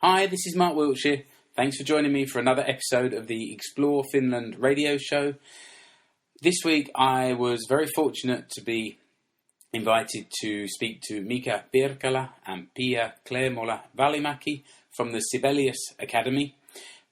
Hi, this is Mark Wiltshire. Thanks for joining me for another episode of the Explore Finland radio show. This week I was very fortunate to be invited to speak to Mika, Virkkala and Piia Kleemola-Välimäki from the Sibelius Academy.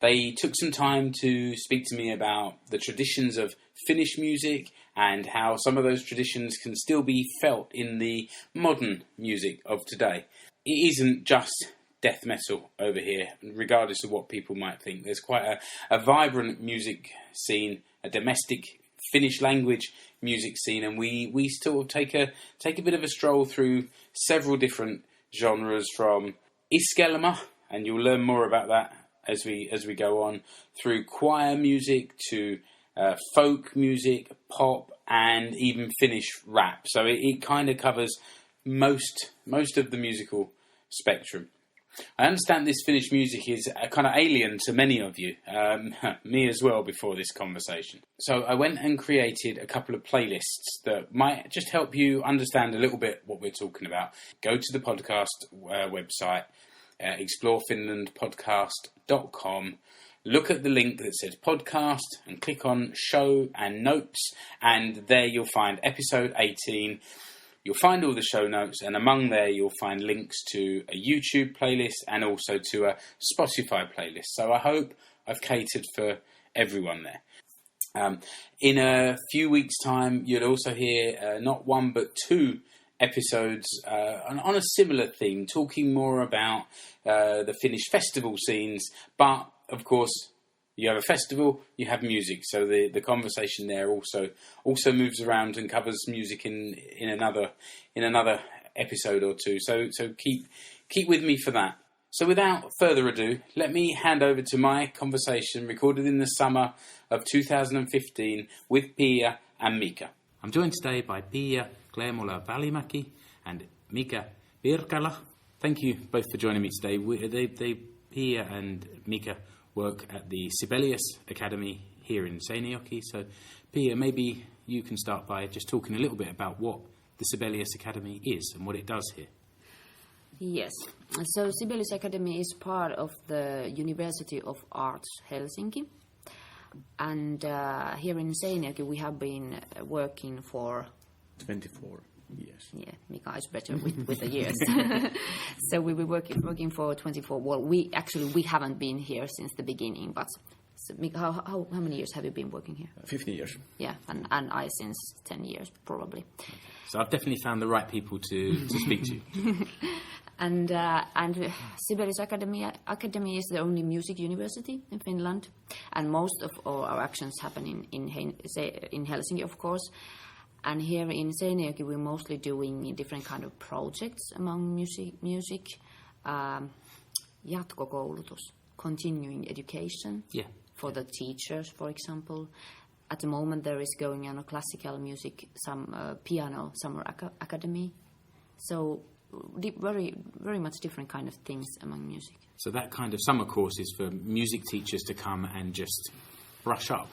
They took some time to speak to me about the traditions of Finnish music and how some of those traditions can still be felt in the modern music of today. It isn't just death metal over here, regardless of what people might think. There's quite a vibrant music scene, a domestic Finnish language music scene, and we still take a bit of a stroll through several different genres, from Iskelmä, and you'll learn more about that as we go on, through choir music to folk music, pop, and even Finnish rap. So it kind of covers most of the musical spectrum. I understand this Finnish music is kind of alien to many of you, me as well, before this conversation. So I went and created a couple of playlists that might just help you understand a little bit what we're talking about. Go to the podcast website, explorefinlandpodcast.com, look at the link that says podcast and click on show and notes, and there you'll find episode 18. You'll find all the show notes, and among there you'll find links to a YouTube playlist and also to a Spotify playlist. So I hope I've catered for everyone there. In a few weeks' time, you'll also hear not one but two episodes on a similar theme, talking more about the Finnish festival scenes. But, of course, you have a festival, you have music, so the conversation there also moves around and covers music in another episode or two. So keep with me for that. So without further ado, let me hand over to my conversation recorded in the summer of 2015 with Piia and Mika. I'm joined today by Piia Kleemola-Välimäki and Mika Virkkala. Thank you both for joining me today. Piia and Mika work at the Sibelius Academy here in Seinäjoki. So, Piia, maybe you can start by just talking a little bit about what the Sibelius Academy is and what it does here. Yes. So, Sibelius Academy is part of the University of Arts Helsinki. And here in Seinäjoki we have been working for 24 years. Yeah, Mika is better with the years. So we were working for 24. Well, we haven't been here since the beginning. But so Mika, how many years have you been working here? 15 years. Yeah, and I since 10 years probably. Okay. So I've definitely found the right people to speak to. And Sibelius Academy is the only music university in Finland, and most of all our actions happen in Helsinki, of course. And here in Seinäjoki, we're mostly doing different kind of projects among music, jatkokoulutus, continuing education for the teachers, for example. At the moment, there is going on a classical music, piano summer academy. So very, very much different kind of things among music. So that kind of summer course is for music teachers to come and just brush up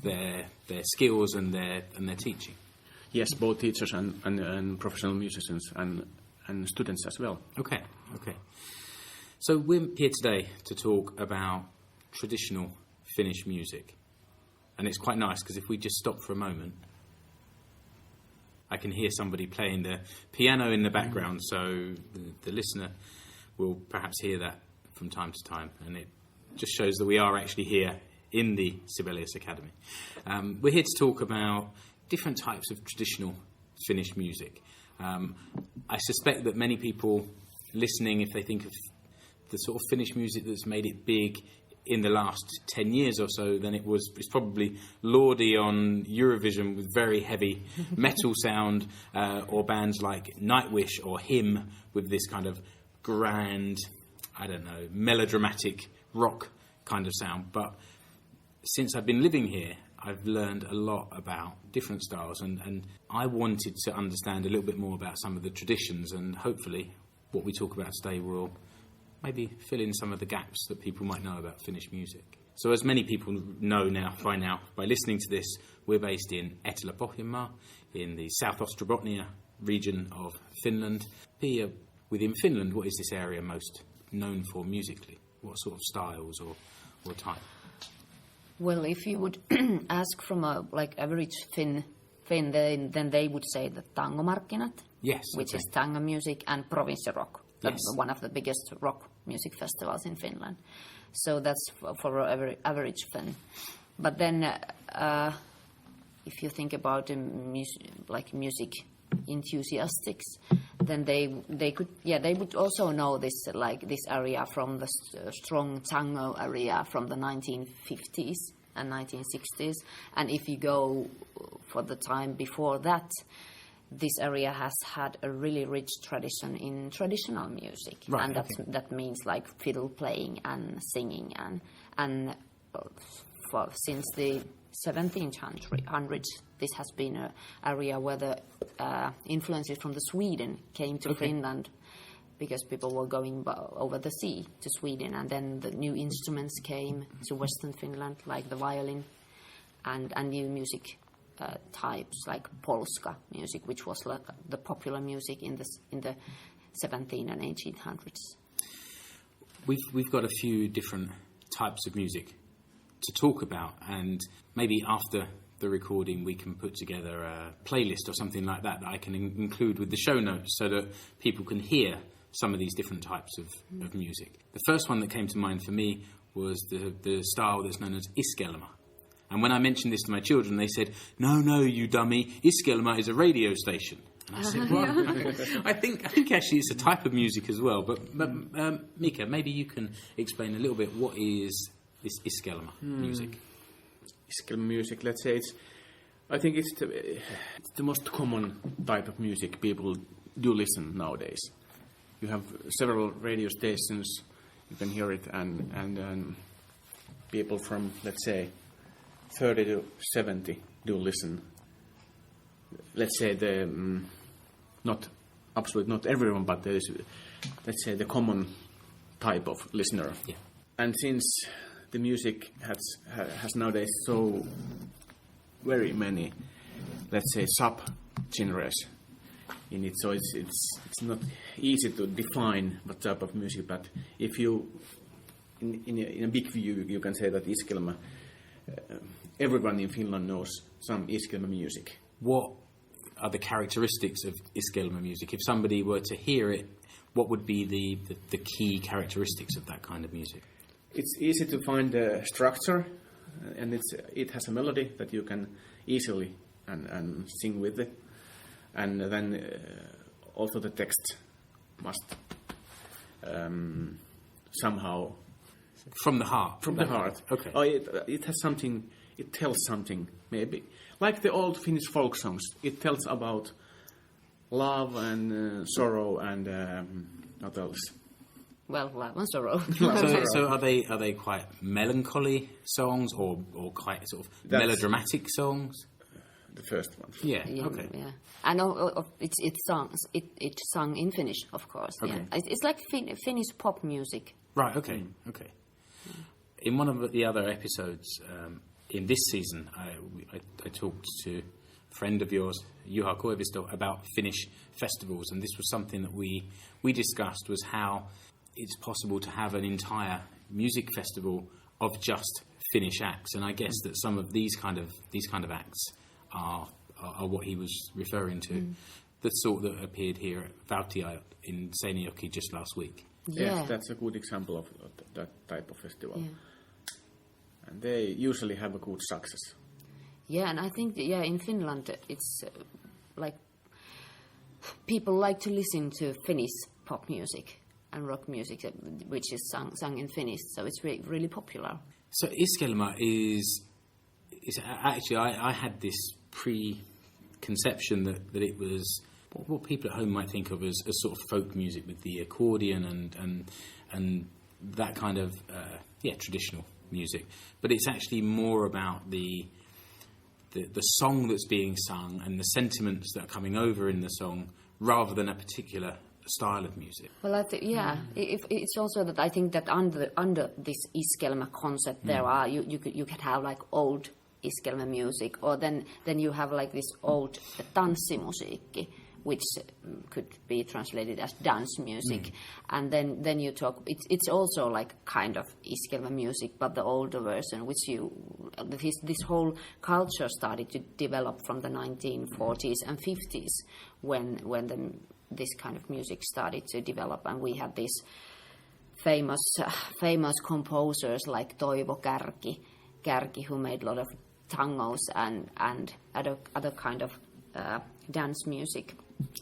their skills and their teaching. Yes, both teachers and professional musicians and students as well. Okay. So we're here today to talk about traditional Finnish music. And it's quite nice because if we just stop for a moment, I can hear somebody playing the piano in the background, so the listener will perhaps hear that from time to time. And it just shows that we are actually here in the Sibelius Academy. We're here to talk about different types of traditional Finnish music. I suspect that many people listening, if they think of the sort of Finnish music that's made it big in the last 10 years or so, then it's probably Lordi on Eurovision with very heavy metal sound, or bands like Nightwish or Him with this kind of grand, melodramatic rock kind of sound. But since I've been living here, I've learned a lot about different styles, and I wanted to understand a little bit more about some of the traditions, and hopefully what we talk about today will maybe fill in some of the gaps that people might know about Finnish music. So as many people know by now, by listening to this, we're based in Etelä-Pohjanmaa, in the South Ostrobothnia region of Finland. Piia, within Finland, what is this area most known for musically? What sort of styles or type? Well, if you would ask from a average Finn, then they would say the tangomarkkinat, Yes, which okay. is tango music, and province rock, Yes. one of the biggest rock music festivals in Finland. So that's for average Finn. But then, if you think about music enthusiasts, then they would also know this area from the strong tango area from the 1950s and 1960s, and if you go for the time before that, this area has had a really rich tradition in traditional music, right, and okay. that means like fiddle playing and singing and since the 1700s, this has been an area where the influences from the Sweden came to Finland, because people were going over the sea to Sweden, and then the new instruments came to Western Finland, like the violin, and new music types like polska music, which was the popular music in the 17 and 1800s. We've got a few different types of music to talk about, and maybe after the recording we can put together a playlist or something like that I can include with the show notes so that people can hear some of these different types of music. The first one that came to mind for me was the style that's known as Iskelmä. And when I mentioned this to my children, they said, no, you dummy, Iskelmä is a radio station. And I said, well, I think actually it's a type of music as well. But Mika, maybe you can explain a little bit what is this Iskelmä music. Iskelmä music, let's say I think it's the most common type of music people do listen nowadays. You have several radio stations, you can hear it, and people from, let's say, 30 to 70 do listen. Let's say not everyone, but there is, let's say, the common type of listener. Yeah. And since the music has nowadays so very many, let's say, sub-genres in it, so it's not easy to define what type of music. But if you, in a big view, you can say that Iskelmä, everyone in Finland knows some Iskelmä music. What are the characteristics of Iskelmä music? If somebody were to hear it, what would be the key characteristics of that kind of music? It's easy to find the structure, and it has a melody that you can easily and sing with it, and then also the text must somehow From the heart. from the heart. Okay. Oh, it has something. It tells something, maybe like the old Finnish folk songs. It tells about love and sorrow and what else? Well, love and sorrow. So are they quite melancholy songs or quite sort of melodramatic songs? The first one. Yeah. Yeah, Okay. yeah. I know it's sung in Finnish, of course. Okay. Yeah. It's like Finnish pop music. Right. Okay. Okay. In one of the other episodes in this season, I talked to a friend of yours, Juha Koivisto, about Finnish festivals, and this was something that we discussed, was how it's possible to have an entire music festival of just Finnish acts, and I guess that some of these kind of acts are what he was referring to, the sort that appeared here at Valtia in Seinäjoki just last week. Yeah. Yes, that's a good example of that type of festival. Yeah. And they usually have a good success. Yeah, and I think in Finland it's like people like to listen to Finnish pop music and rock music, which is sung in Finnish, so it's really popular. So Iskelmä is actually I had this preconception that it was what people at home might think of as sort of folk music with the accordion and that kind of traditional music, but it's actually more about the song that's being sung and the sentiments that are coming over in the song rather than a particular style of music. Well, I think it's also that I think that under this Iskelmä concept there are you can have like old Iskelmä music, or then you have like this old tanssimusiikki, which could be translated as dance music. And then you talk, it's also like kind of Iskelmä music, but the older version, which this whole culture started to develop from the 1940s and 50s when this kind of music started to develop, and we had these famous composers like Toivo Kärki, who made a lot of tangos and other kind of dance music.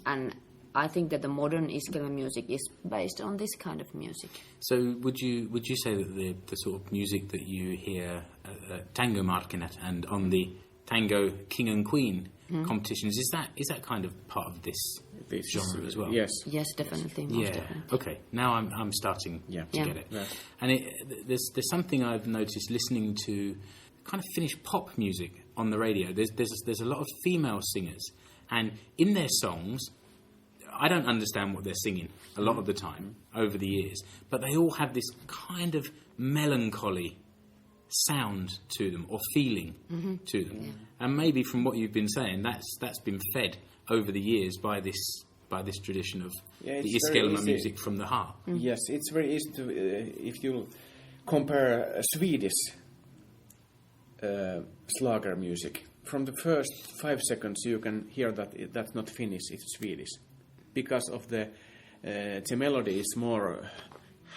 And I think that the modern Iskelmä music is based on this kind of music. So would you say that the sort of music that you hear at Tango Markkinat and on the Tango King and Queen competitions, is that kind of part of this genre as well? Yes. Yes, definitely. Definitely. Okay. Now I'm starting to get it. Yeah. And there's something I've noticed listening to kind of Finnish pop music on the radio. There's a lot of female singers, and in their songs, I don't understand what they're singing a lot of the time over the years, but they all have this kind of melancholy sound to them or feeling to them. Yeah. And maybe from what you've been saying, that's been fed over the years by this tradition of the Iskelmä music from the heart. Yes, it's very easy to if you compare Swedish Schlager music. From the first 5 seconds, you can hear that that's not Finnish; it's Swedish, because of the melody is more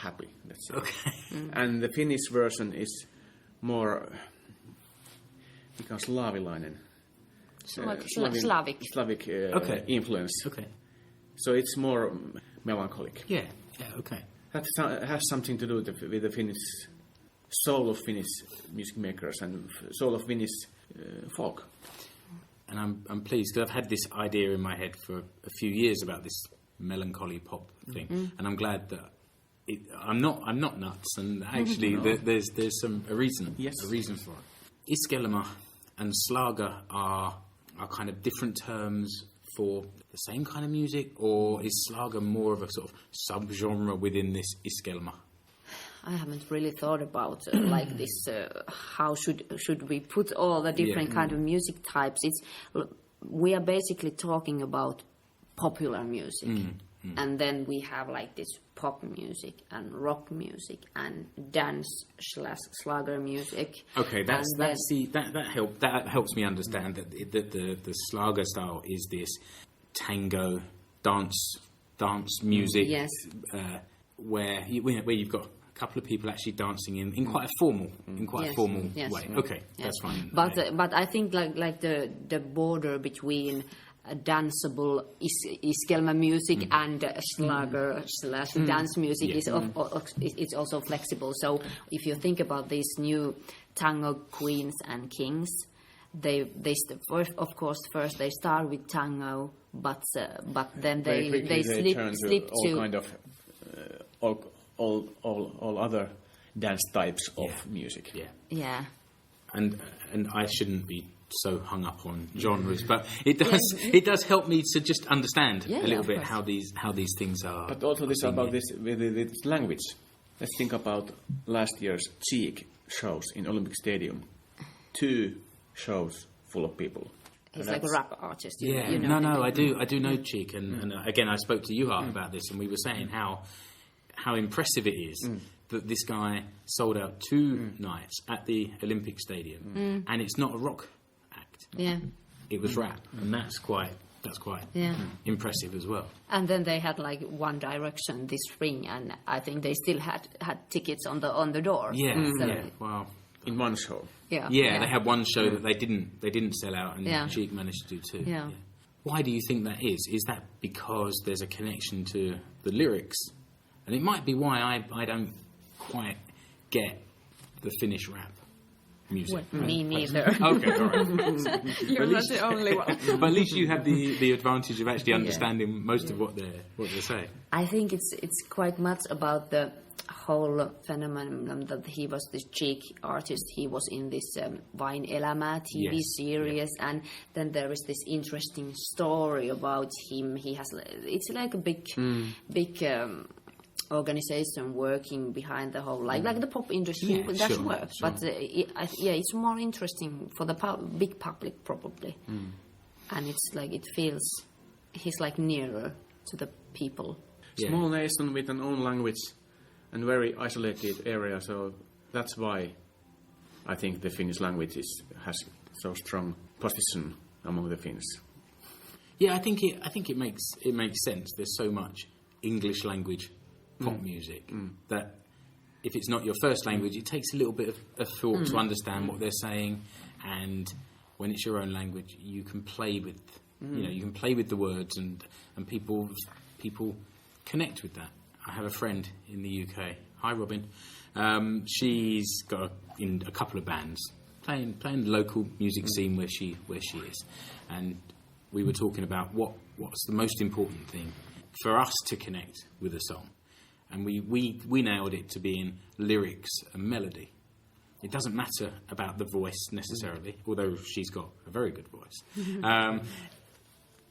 happy. Let's say, and the Finnish version is more Slaavilainen. Slavic influence. Okay. So it's more melancholic. Yeah. Okay. That has something to do with the Finnish soul of Finnish music makers and soul of Finnish folk. And I'm pleased because I've had this idea in my head for a few years about this melancholy pop thing, and I'm glad that I'm not nuts. And actually, there's a reason. Yes. A reason for it. Iskelmä and Schlager are kind of different terms for the same kind of music, or is Schlager more of a sort of subgenre within this Iskelmä? I haven't really thought about like this. How should we put all the different kind of music types? We are basically talking about popular music, and then we have like this pop music and rock music and dance Schlager music. Okay, that helps me understand that the Schlager style is this tango dance music. Yes, where you've got couple of people actually dancing in quite a formal way. Okay, that's fine. But I think like the border between danceable Iskelmä music and Schlager / dance music it's also flexible. So if you think about these new tango queens and kings, they first they start with tango, but then they slip to all kind of all other dance types of music. Yeah. And I shouldn't be so hung up on genres, but it does help me to just understand a little bit how these things are. But also this about this with language. Let's think about last year's Cheek shows in Olympic Stadium. 2 shows full of people. He's like a rap artist. You know I do know Cheek, and again I spoke to Juha about this, and we were saying how impressive it is that this guy sold out 2 nights at the Olympic Stadium, and it's not a rock act. Yeah, it was rap, and that's quite impressive as well. And then they had like One Direction this spring, and I think they still had tickets on the door. Yeah, wow. In one show. Yeah, they had one show that they didn't sell out, and Cheek managed to do 2. Yeah. Why do you think that is? Is that because there's a connection to the lyrics? And it might be why I don't quite get the Finnish rap music. Well, me neither. Okay, all right. You're not the only one. But at least you have the advantage of actually understanding most of what they're saying. I think it's quite much about the whole phenomenon that he was this Cheek artist. He was in this Vain Elämää TV series, and then there is this interesting story about him. It's like a big organization working behind the whole, like the pop industry does work, but it's more interesting for the big public probably, and it's like it feels he's like nearer to the people. Yeah. Small nation with an own language and very isolated area, so that's why I think the Finnish language has so strong position among the Finns. Yeah, I think it makes sense. There's so much English language pop music that if it's not your first language, it takes a little bit of thought to understand what they're saying, and when it's your own language, you can play with you can play with the words, and people connect with that. I have a friend in the UK. Hi, Robin. She's got in a couple of bands playing the local music scene where she is, and we were talking about what's the most important thing for us to connect with a song, and we nailed it to being lyrics and melody. It doesn't matter about the voice necessarily, although she's got a very good voice.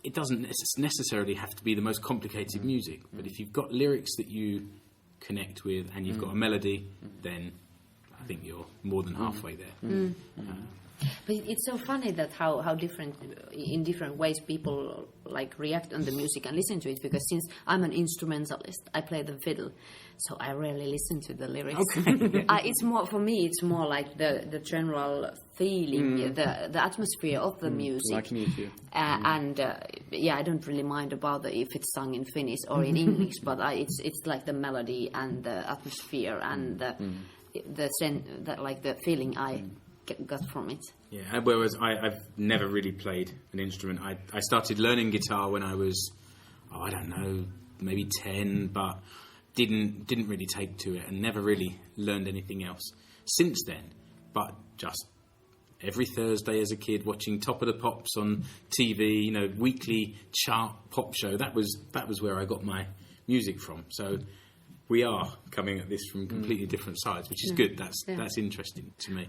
It doesn't necessarily have to be the most complicated music, but if you've got lyrics that you connect with and you've got a melody, then I think you're more than halfway there. But it's so funny that how different, in different ways, people like react on the music and listen to it. Because since I'm an instrumentalist, I play the fiddle, so I rarely listen to the lyrics. Okay. It's more for me. It's more like the general feeling, the atmosphere of the music. Like me too. And I don't really mind about if it's sung in Finnish or in English, but it's like the melody and the atmosphere and the feeling I got from it. Yeah, whereas I've never really played an instrument. I started learning guitar when I was, I don't know, maybe 10, but didn't really take to it and never really learned anything else since then. But just every Thursday as a kid watching Top of the Pops on TV, weekly chart pop show, that was where I got my music from. So we are coming at this from completely different sides, which is good. That's interesting to me.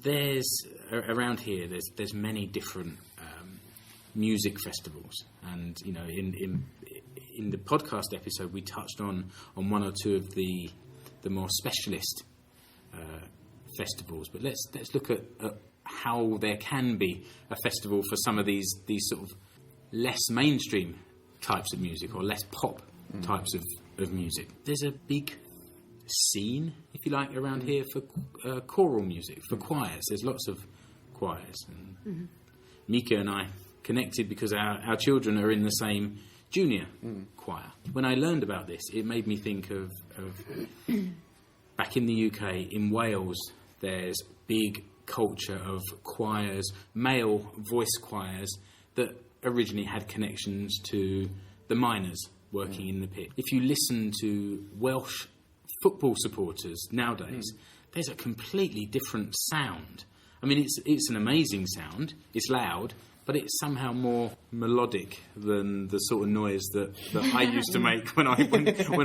There's around here. There's many different music festivals, and in the podcast episode we touched on one or two of the more specialist festivals. But let's look at how there can be a festival for some of these sort of less mainstream types of music or less pop types of music. There's a big scene, if you like, around here for choral music, for choirs. There's lots of choirs. And Mika and I connected because our children are in the same junior choir. When I learned about this, it made me think of back in the UK, in Wales, there's big culture of choirs, male voice choirs, that originally had connections to the miners working in the pit. If you listen to Welsh football supporters nowadays, there's a completely different sound. I mean, it's an amazing sound. It's loud, but it's somehow more melodic than the sort of noise that I used to make when I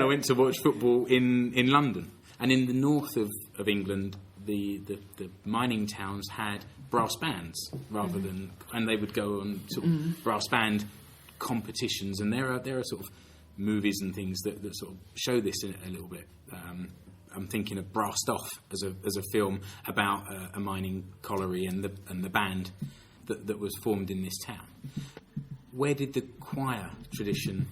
went to watch football in London. And in the north of England, the mining towns had brass bands rather than, and they would go on sort of brass band competitions, and there are sort of movies and things that sort of show this a little bit. I'm thinking of Brassed Off as a film about a mining colliery and the band that was formed in this town. Where did the choir tradition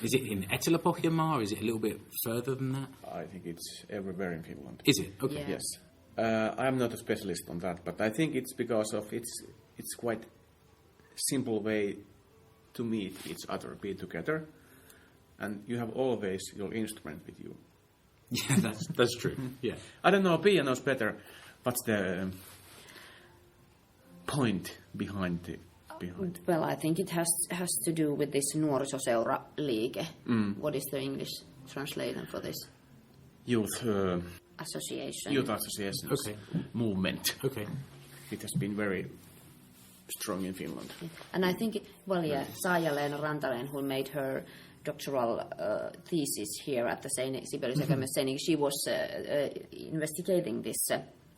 is it in Etelä-Pohjanmaa, or is it a little bit further than that? I think it's everywhere in Finland. Is it? Okay. Yeah. Yes. I'm not a specialist on that, but I think it's because of it's quite simple way to meet each other, be together, and you have always your instrument with you. Yeah, that's true. Yeah. I don't know, Piia knows better. What's the point behind it? Well, I think it has to do with this nuorisoseuraliike. What is the English translation for this? Youth Association. Youth associations. Okay. Movement. Okay. It has been very strong in Finland. And I think, Saija-Leena Rantanen, who made her doctoral thesis here at the Sibelius Academy, she was investigating this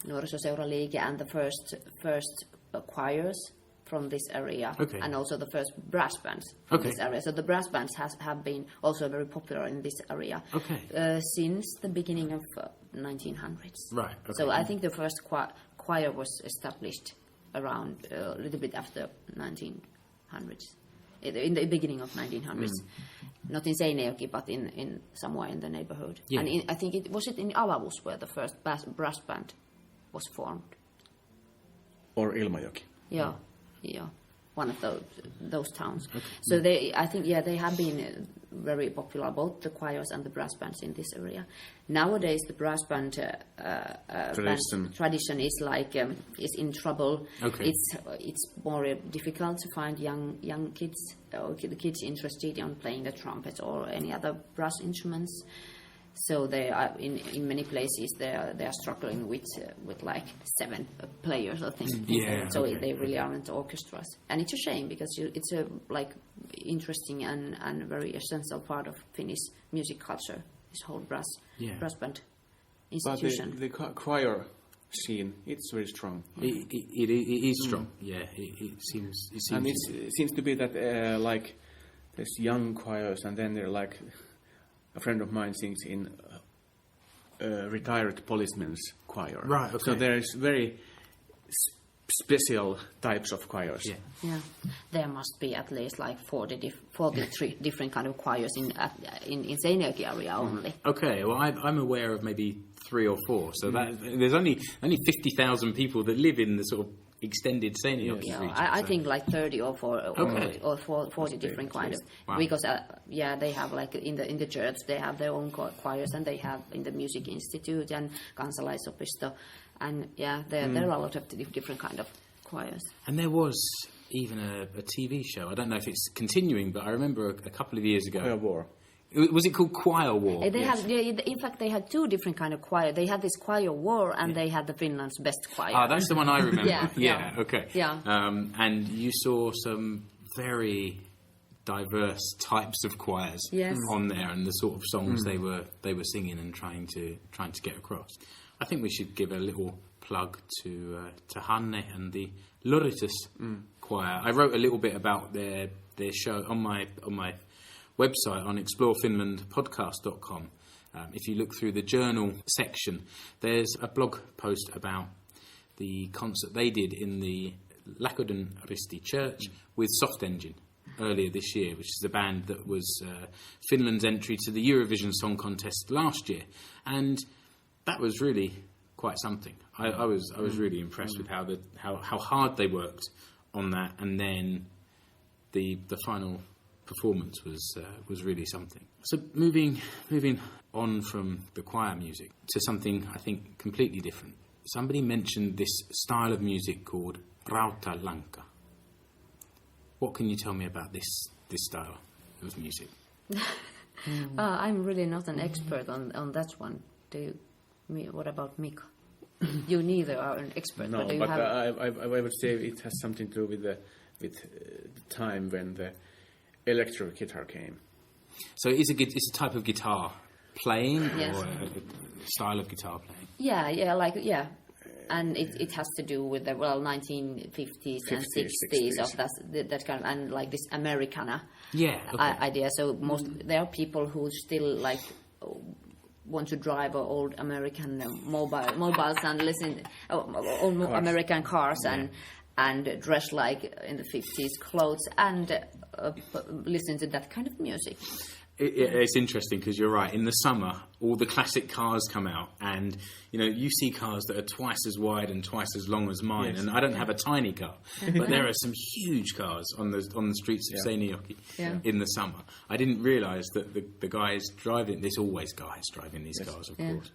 nuorisoseuraliike and the first choirs from this area, and also the first brass bands from this area. So the brass bands have been also very popular in this area since the beginning of 1900s. Right. Okay. So I think the first choir was established around a little bit after 1900s. in the beginning of 1900s. Not in Seinäjoki, but in somewhere in the neighborhood. Yeah. And I think it was in Alavus where the first brass band was formed. Or Ilmajoki. Yeah, one of those towns. Okay. So they have been very popular, both the choirs and the brass bands in this area. Nowadays, the brass band tradition is is in trouble. Okay. It's more difficult to find young kids or the kids interested in playing the trumpet or any other brass instruments. So they are in many places they are struggling with like 7 players or things. Yeah. So they really aren't orchestras, and it's a shame because it's a like interesting and very essential part of Finnish music culture. This whole brass band institution. But the choir scene, it's very strong. It is strong. Yeah, it seems. And it seems to be that like there's young choirs, and then they're like. A friend of mine sings in retired policeman's choir. Right, okay. So there's very special types of choirs. Yeah. There must be at least like 43 different kind of choirs in Seinäjoki area only. Okay, well, I'm aware of maybe 3 or 4. So that there's only 50,000 people that live in the sort of extended Seinäjoki region. I think like 30 or 40 different kind of because they have like in the church they have their own choirs, and they have in the music institute and kansalaisopisto, and there are a lot of different kind of choirs. And there was even a TV show. I don't know if it's continuing, but I remember a couple of years ago. Choir War. Was it called Choir War? In fact, they had 2 different kind of choir. They had this Choir War, and they had the Finland's Best Choir. Ah, that's the one I remember. Okay. Yeah. And you saw some very diverse types of choirs on there, and the sort of songs they were singing and trying to get across. I think we should give a little plug to Hanne and the Loritus choir. I wrote a little bit about their show on my website on explorefinlandpodcast.com. If you look through the journal section, there's a blog post about the concert they did in the Lakoden Risti Church with Soft Engine earlier this year, which is a band that was Finland's entry to the Eurovision Song Contest last year, and that was really quite something. I was really impressed with how hard they worked on that, and then the final performance was really something. So moving on from the choir music to something I think completely different. Somebody mentioned this style of music called Rautalanka. What can you tell me about this style of music? I'm really not an expert on that one. What about Mika? You neither are an expert. No, but I would say it has something to do with the time when the electric guitar came. So it's a type of guitar playing, or a style of guitar playing? Yeah. And it has to do with the 1950s and 60s of that kind of, and like this Americana idea. So there are people who still like want to drive old American mobiles and listen old American cars and dress like in the 50s clothes and listen to that kind of music. It's interesting because you're right. In the summer, all the classic cars come out, and you see cars that are twice as wide and twice as long as mine. Yes. And I don't have a tiny car, but there are some huge cars on the streets of Seinäjoki in the summer. I didn't realise that the guys driving. There's always guys driving these cars, of course.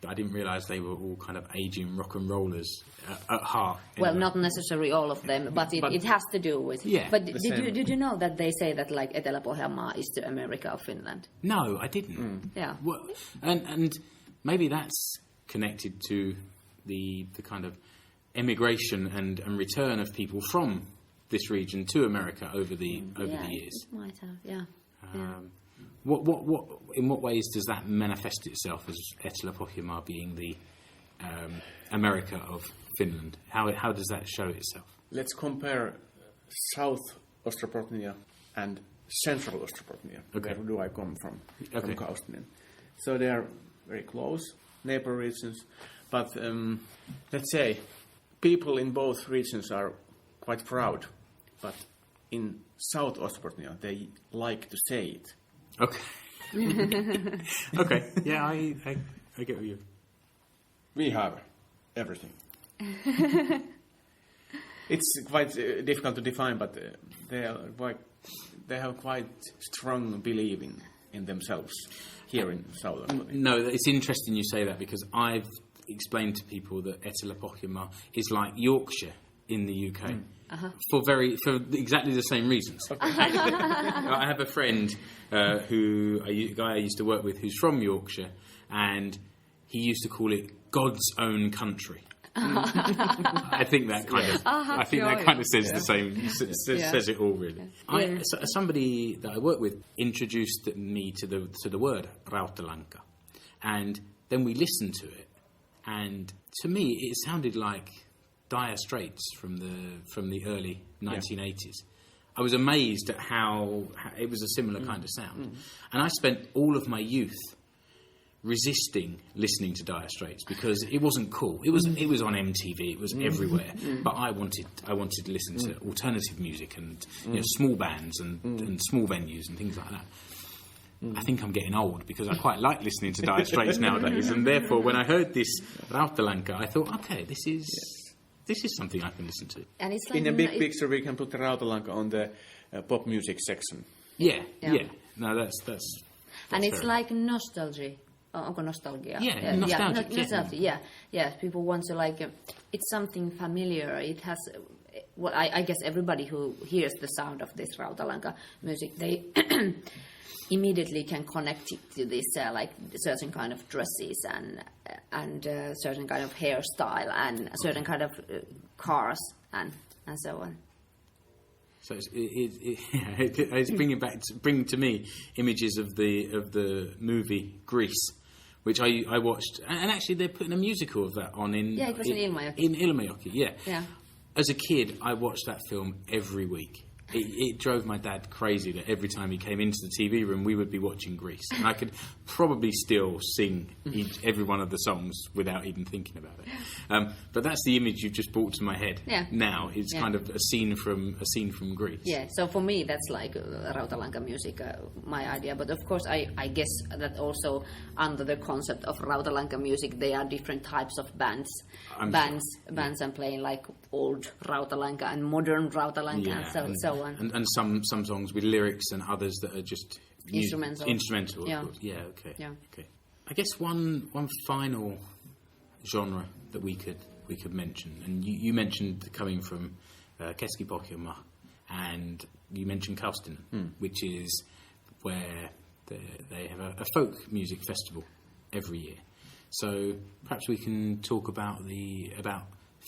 I didn't realise they were all kind of aging rock and rollers at heart. Well, not necessarily all of them, but it has to do with... Yeah. But did you know that they say that like Etelä-Pohjanmaa is the America of Finland? No, I didn't. Yeah. Well, and maybe that's connected to the kind of emigration and return of people from this region to America over the years. It might have, In what ways does that manifest itself as Etelä-Pohjanmaa being the America of Finland? How does that show itself? Let's compare South Ostrobothnia and Central Ostrobothnia. Okay. Where do I come from? From Kaustinen. So they are very close neighbor regions, but let's say people in both regions are quite proud, but in South Osbornia, they like to say it. Okay. Okay. Yeah, I get what you. We have everything. It's quite difficult to define, but they have quite strong belief in themselves here in South Osbornia. No, it's interesting you say that, because I've explained to people that Etelä-Pohjanmaa is like Yorkshire in the UK. For exactly the same reasons. Okay. I have a friend a guy I used to work with, who's from Yorkshire, and he used to call it God's own country. I think that kind of says the same, says it all really. Somebody that I work with introduced me to the word Rautalanka, and then we listened to it, and to me it sounded like Dire Straits from the early 1980s. I was amazed at how it was a similar kind of sound, and I spent all of my youth resisting listening to Dire Straits because it wasn't cool. It was on MTV. It was everywhere. But I wanted to listen to alternative music and small bands and small venues and things like that. I think I'm getting old because I quite like listening to Dire Straits nowadays, and therefore when I heard this Rautalanka, I thought, okay, this is something I can listen to. And it's like in a big picture, we can put the Rautalanka on the pop music section. Yeah. No, that's and it's like nostalgia. Onko nostalgia? Yeah, nostalgia. Nostalgia. Yeah. People want to it's something familiar. It has. Well, I guess everybody who hears the sound of this Rautalanka music, they immediately can connect it to this certain kind of dresses and certain kind of hairstyle and certain kind of cars and so on. So it's bringing to me images of the movie Grease, which I watched, and actually they're putting a musical of that on in it was in Ilmajoki. In Ilmajoki, yeah. As a kid, I watched that film every week. It drove my dad crazy that every time he came into the TV room, we would be watching Grease. And I could probably still sing every one of the songs without even thinking about it. But that's the image you've just brought to my head now. It's kind of a scene from Grease. Yeah, so for me, that's like Rautalanka music, my idea. But of course, I guess that also under the concept of Rautalanka music, there are different types of bands and playing like old Rautalanka and modern Rautalanka and so on. And some songs with lyrics and others that are just instrumental. Of course. Yeah, okay. I guess one final genre that we could mention, and you mentioned coming from Keski-Pohjanmaa, and you mentioned Kaustinen, which is where they have a folk music festival every year. So perhaps we can talk about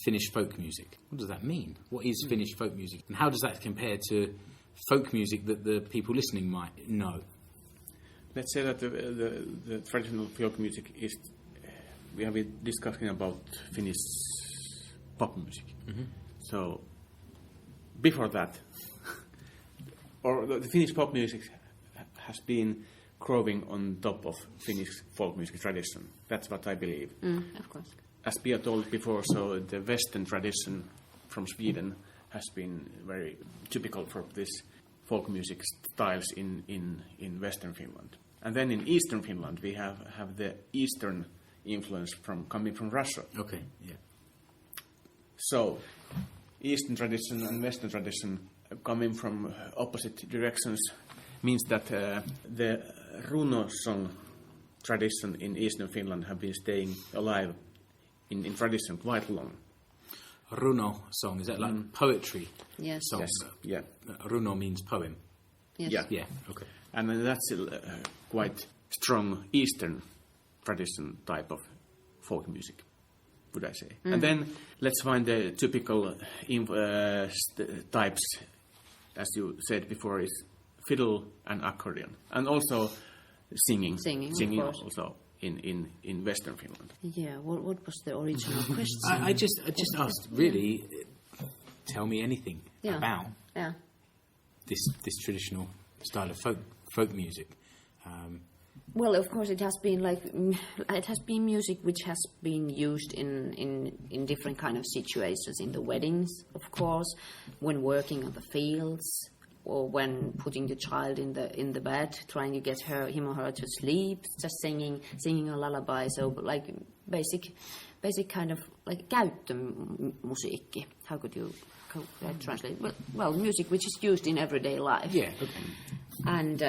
Finnish folk music. What does that mean? What is Finnish folk music? And how does that compare to folk music that the people listening might know? Let's say that the traditional folk music is... we have been discussing about Finnish pop music. So, before that, or the Finnish pop music has been growing on top of Finnish folk music tradition. That's what I believe. Of course. As Piia told before, so the Western tradition from Sweden has been very typical for this folk music styles in Western Finland. And then in Eastern Finland, we have the Eastern influence coming from Russia. Okay, yeah. So, Eastern tradition and Western tradition coming from opposite directions means that the runo song tradition in Eastern Finland have been staying alive in tradition quite long. Runo song, is that like poetry? Yes. Song? Yes. Yeah. Runo means poem. Yes. Yeah. Okay. And that's quite strong Eastern tradition type of folk music, would I say. And then let's find the typical types, as you said before, is fiddle and accordion, and also singing also in Western Finland. Yeah. What was the original question? I just asked. Really, tell me anything about this traditional style of folk music. Well, of course, it has been music which has been used in different kind of situations, in the weddings, of course, when working on the fields, or when putting the child in the bed, trying to get him or her to sleep, just singing a lullaby. So like basic kind of like käyttömusiikki. How could you translate? Well, music which is used in everyday life. Yeah. Okay. And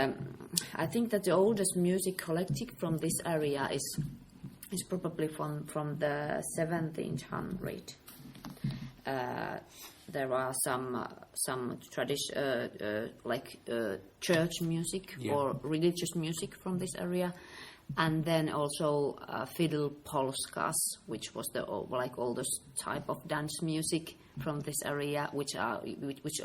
I think that the oldest music collected from this area is probably from the 1700s. There are some church music or religious music from this area, and then also fiddle polskas, which was the oldest type of dance music from this area, which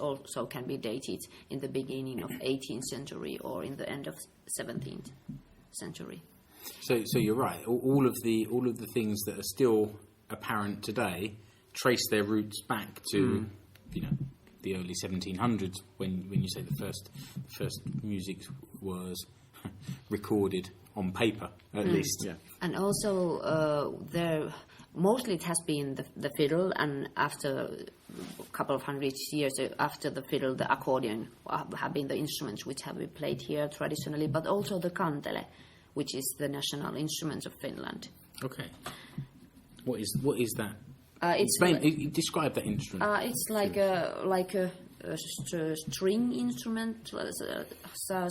also can be dated in the beginning of 18th century or in the end of 17th century. So you're right. All of the things that are still apparent today trace their roots back to the early 1700s when you say the first music was recorded on paper at least. Yeah. And also mostly it has been the fiddle, and after a couple of hundred years after the fiddle, the accordion have been the instruments which have been played here traditionally, but also the kantele, which is the national instrument of Finland. Okay. What is that? Describe that instrument. It's like a string instrument,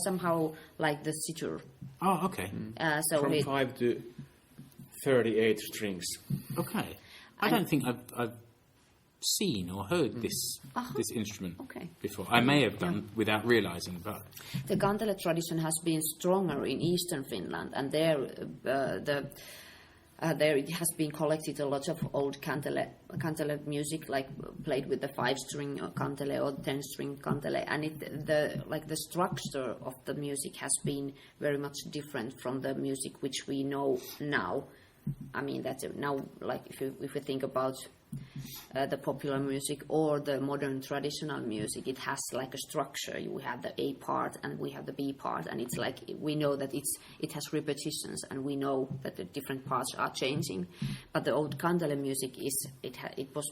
somehow like the sitar. Oh, okay. From 5 to 38 strings. Okay. I don't think I've seen or heard this instrument before. I may have done without realising, but the kantele tradition has been stronger in eastern Finland, and there it has been collected a lot of old kantele music, like played with the 5-string kantele or 10-string kantele, and the structure of the music has been very much different from the music which we know now. I mean, that's now, like if we think about the popular music or the modern traditional music, it has like a structure. We have the A part and we have the B part, and it's like we know that it has repetitions, and we know that the different parts are changing. But the old kantele music it was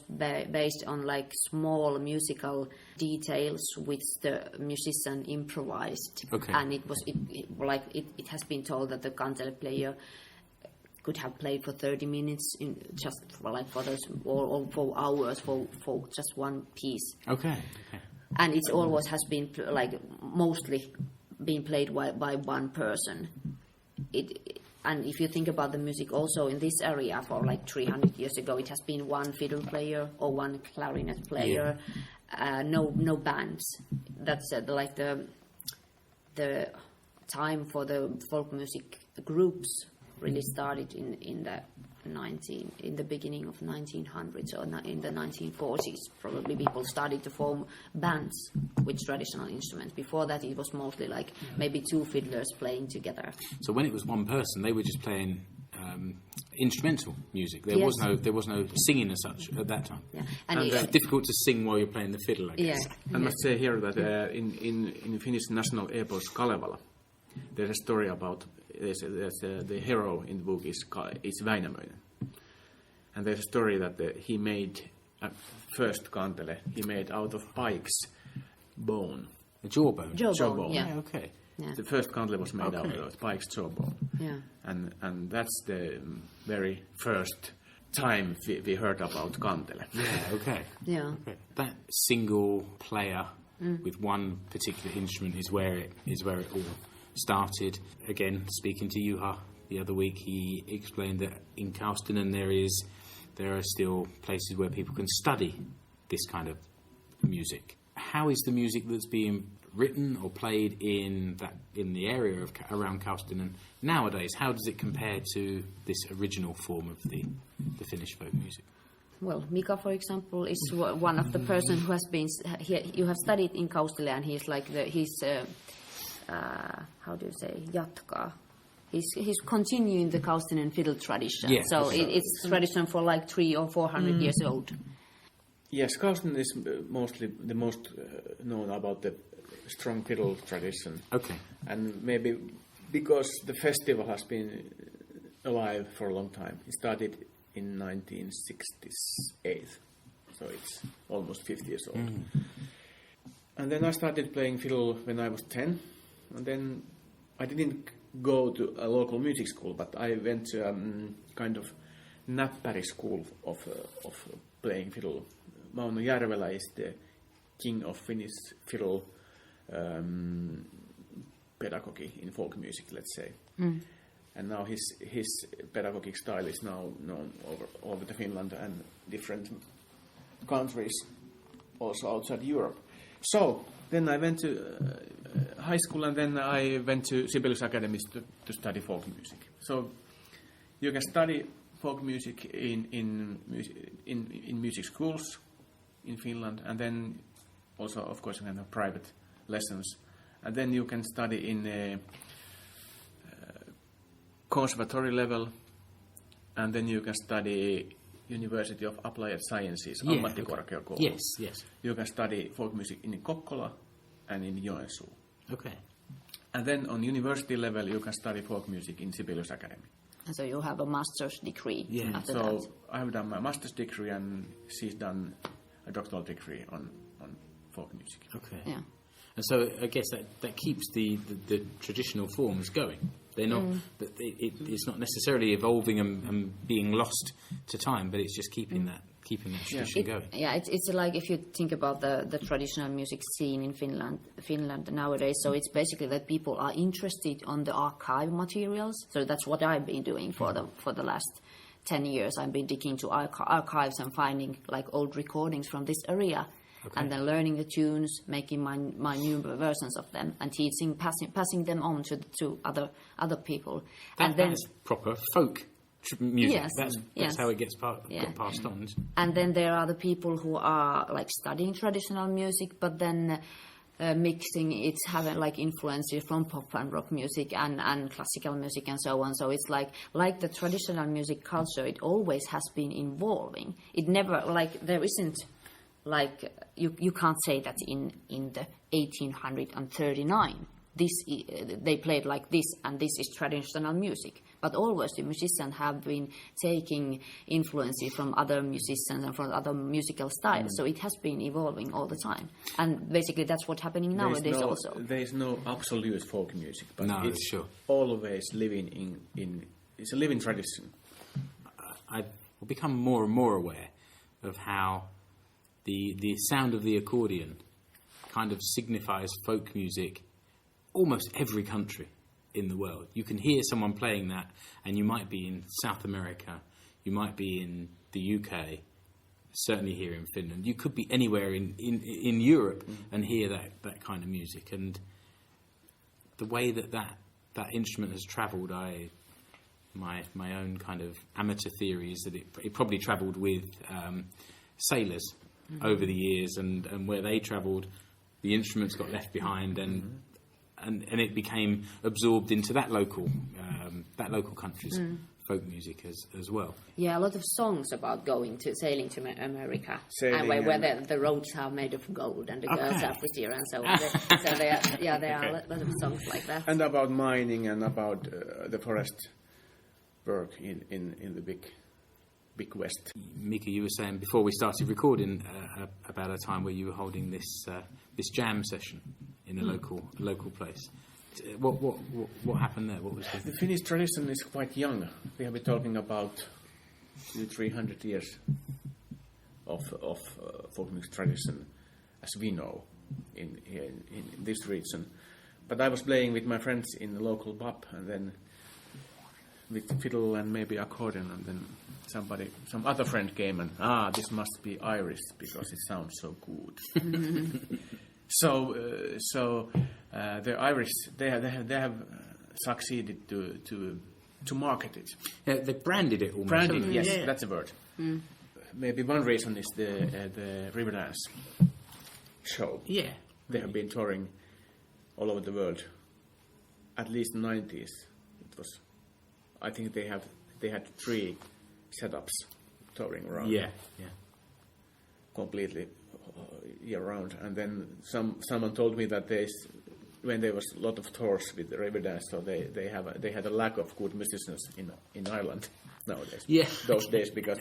based on like small musical details which the musician improvised, and it has been told that the kantele player could have played for 30 minutes for those, or 4 hours for just one piece. Okay. And it always has been mostly been played by one person. And if you think about the music also in this area for like 300 years ago, it has been one fiddle player or one clarinet player, no bands. That's the time for the folk music groups really started in the beginning of 1900s, or in the 1940s. Probably people started to form bands with traditional instruments. Before that, it was mostly like maybe 2 fiddlers playing together. So when it was one person, they were just playing instrumental music. There was no singing as such at that time. Yeah. And it's difficult to sing while you're playing the fiddle, I guess. I must say here that in Finnish national epos Kalevala, there's a story about the hero in the book is Väinämöinen, and there's a story that he made first kantele he made out of pike's bone, a jawbone. Jawbone. Yeah. Okay. Yeah. The first kantele was made out of pike's jawbone. Yeah. And that's the very first time we heard about kantele. Yeah. Okay. Yeah. Okay. That single player with one particular instrument is where it all started. Again, speaking to Juha the other week, he explained that in Kaustinen there are still places where people can study this kind of music. How is the music that's being written or played in the area of around Kaustinen nowadays? How does it compare to this original form of the Finnish folk music? Well, Mika, for example, is one of the person who has been you have studied in Kaustinen, and he's like how do you say, jatkaa. He's continuing the Kaustinen fiddle tradition. Yeah, so it's tradition for like 300 or 400 years old. Yes, Kaustinen is mostly the most known about the strong fiddle tradition. Okay. And maybe because the festival has been alive for a long time. It started in 1968, so it's almost 50 years old. And then I started playing fiddle when I was 10, and then I didn't go to a local music school, but I went to a kind of näppäri school of playing fiddle. Mauno Järvelä is the king of Finnish fiddle pedagogy in folk music, let's say. And now his pedagogic style is now known all over the Finland and different countries, also outside Europe. So then I went to high school, and then I went to Sibelius Academy to study folk music. So you can study folk music in music schools in Finland, and then also, of course, you can have private lessons, and then you can study in a conservatory level, and then you can study University of Applied Sciences, ammattikorkeakoulu. Yes. You can study folk music in Kokkola and in Joensuu. Okay. And then on university level, you can study folk music in Sibelius Academy. And so you have a master's degree after so that. I have done my master's degree, and she's done a doctoral degree on folk music. Okay. Yeah. And so I guess that keeps the traditional forms going. They're not. It's not necessarily evolving and being lost to time, but it's just keeping that tradition going. Yeah, it's like if you think about the traditional music scene in Finland nowadays. So it's basically that people are interested on the archive materials. So that's what I've been doing for the last 10 years. I've been digging to archives and finding like old recordings from this area. Okay. And then learning the tunes, making my new versions of them, and teaching, passing them on to other people. And then that's proper folk music. Yes, that's how it gets passed on. And then there are the people who are like studying traditional music, but then mixing it, having like influences from pop and rock music and classical music and so on. So it's like the traditional music culture. It always has been evolving. It never there isn't. Like you can't say that in the 1839 they played like this and this is traditional music, but always the musicians have been taking influences from other musicians and from other musical styles. So it has been evolving all the time, and basically that's what's happening nowadays. Also, there is no absolute folk music, but it's sure. always living in. It's a living tradition. I've become more and more aware of how the sound of the accordion kind of signifies folk music almost every country in the world. You can hear someone playing that, and you might be in South America, you might be in the UK, certainly here in Finland. You could be anywhere in Europe and hear that kind of music. And the way that instrument has travelled, my own kind of amateur theory is that it probably travelled with sailors over the years, and where they travelled, the instruments got left behind, and it became absorbed into that local country's folk music as well. Yeah, a lot of songs about sailing to America, and where the roads are made of gold and the girls are prettier and so on. So there are a lot of songs like that. And about mining and about the forest work in the big West. Mika, you were saying before we started recording about a time where you were holding this jam session in a local place. What happened there? What was the Finnish tradition is quite young. We have been talking about 300 years of folk music tradition, as we know in this region. But I was playing with my friends in the local pub, and then with fiddle and maybe accordion, and then some other friend came and this must be Irish because it sounds so good. So the Irish they have succeeded to market it. Yeah, they branded it almost. Branded, yes, that's a word. Maybe one reason is the river dance show. Yeah, they have been touring all over the world. At least in the 90s, it was. I think they had 3 setups touring around. Yeah. Completely year round. And then someone told me that there's when there was a lot of tours with the Riverdance, so they had a lack of good musicians in Ireland nowadays. Yeah. Those days, because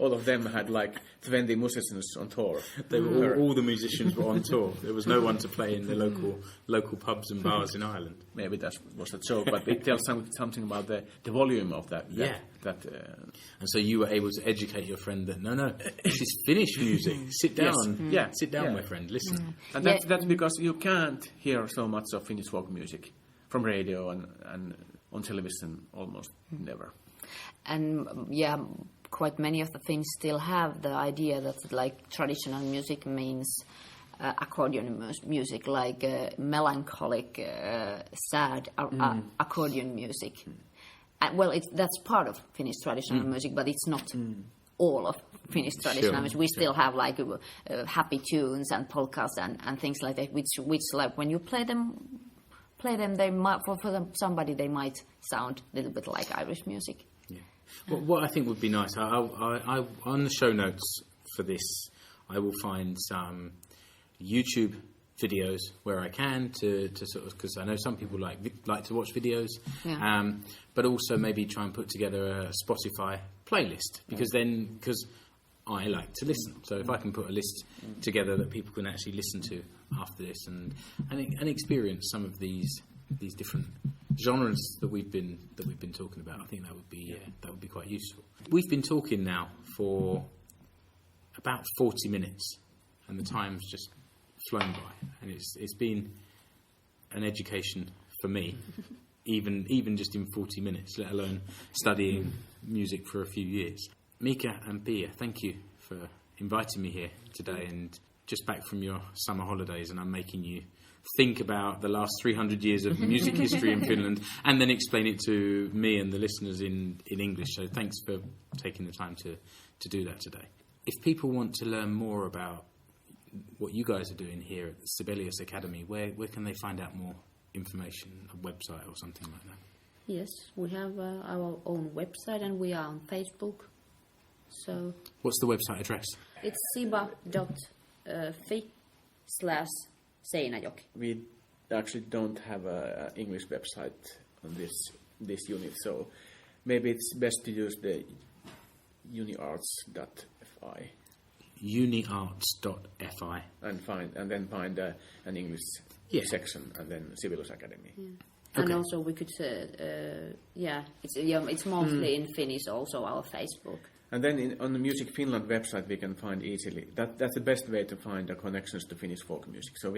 all of them had like 20 musicians on tour. They were all the musicians were on tour. There was no one to play in the local pubs and bars in Ireland. Maybe that was a joke, but it tells something about the volume of that. And so you were able to educate your friend that no, this is Finnish music. Sit down, sit down, my friend. Listen. And that's because you can't hear so much of Finnish folk music from radio and on television almost never. And quite many of the Finns still have the idea that like traditional music means accordion music, like melancholic, sad accordion music. That's part of Finnish traditional music, but it's not all of Finnish traditional music. We still have like happy tunes and polkas and things like that, which like when you play them, they might for somebody they might sound a little bit like Irish music. Yeah. Well, what I think would be nice, I on the show notes for this, I will find some YouTube videos where I can to sort of, because I know some people like to watch videos, but also maybe try and put together a Spotify playlist, because I like to listen. So if I can put a list together that people can actually listen to after this and experience some of these different genres that we've been talking about, I think that would be quite useful. We've been talking now for about 40 minutes, and the time's just flown by, and it's been an education for me, even just in 40 minutes, let alone studying music for a few years. Mika and Piia, thank you for inviting me here today, and just back from your summer holidays, and I'm making you think about the last 300 years of music history in Finland, and then explain it to me and the listeners in English. So thanks for taking the time to do that today. If people want to learn more about what you guys are doing here at the Sibelius Academy, where can they find out more information, a website or something like that? Yes, we have our own website, and we are on Facebook. So what's the website address? It's siba.fi/Seinäjoki. We actually don't have an English website on this unit, so maybe it's best to use the uniarts.fi. Uniarts.fi and then find an English section, and then Sibelius Academy. Yeah. And also we could it's mostly in Finnish, also our Facebook. And then on the Music Finland website we can find easily that's the best way to find the connections to Finnish folk music. So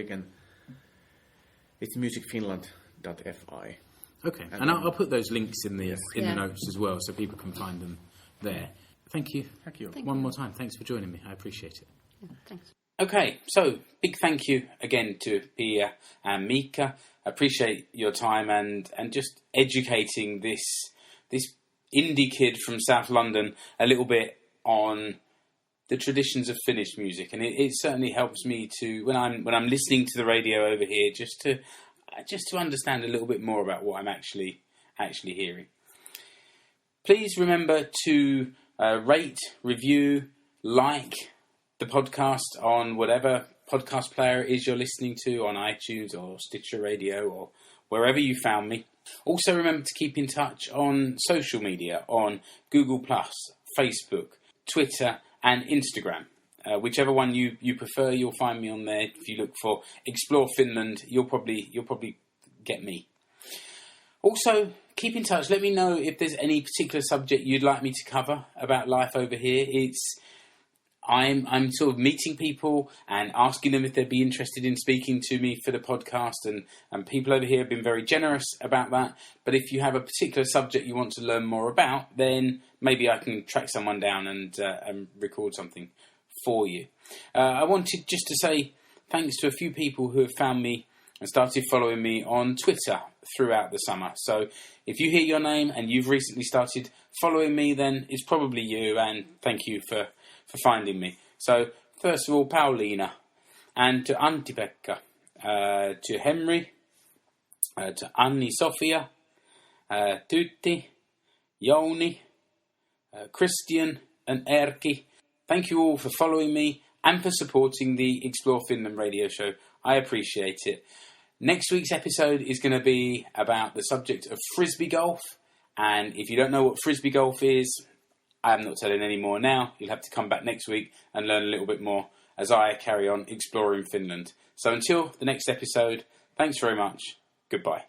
it's musicfinland.fi. Okay, and I'll put those links in the notes as well, so people can find them there. Thank you. Thank you. One more time, thanks for joining me. I appreciate it. Yeah, thanks. Okay, so big thank you again to Piia and Mika. I appreciate your time and just educating this indie kid from South London a little bit on the traditions of Finnish music, and it certainly helps me to when I'm listening to the radio over here just to understand a little bit more about what I'm actually hearing. Please remember to rate, review, like the podcast on whatever podcast player it is you're listening to, on iTunes or Stitcher Radio or wherever you found me. Also remember to keep in touch on social media, on Google+, Facebook, Twitter and Instagram. Whichever one you prefer, you'll find me on there. If you look for Explore Finland, you'll probably get me. Also, keep in touch. Let me know if there's any particular subject you'd like me to cover about life over here. I'm sort of meeting people and asking them if they'd be interested in speaking to me for the podcast, and people over here have been very generous about that. But if you have a particular subject you want to learn more about, then maybe I can track someone down and record something for you. I wanted just to say thanks to a few people who have found me and started following me on Twitter throughout the summer. So if you hear your name and you've recently started following me, then it's probably you, and thank you for finding me. So first of all, Pauliina, and to Antti-Pekka, to Henry, to Anni-Sofia, Tytti, Jouni, Christian and Erkki. Thank you all for following me and for supporting the Explore Finland radio show. I appreciate it. Next week's episode is going to be about the subject of frisbee golf. And if you don't know what frisbee golf is, I'm not telling any more now. You'll have to come back next week and learn a little bit more as I carry on exploring Finland. So until the next episode, thanks very much. Goodbye.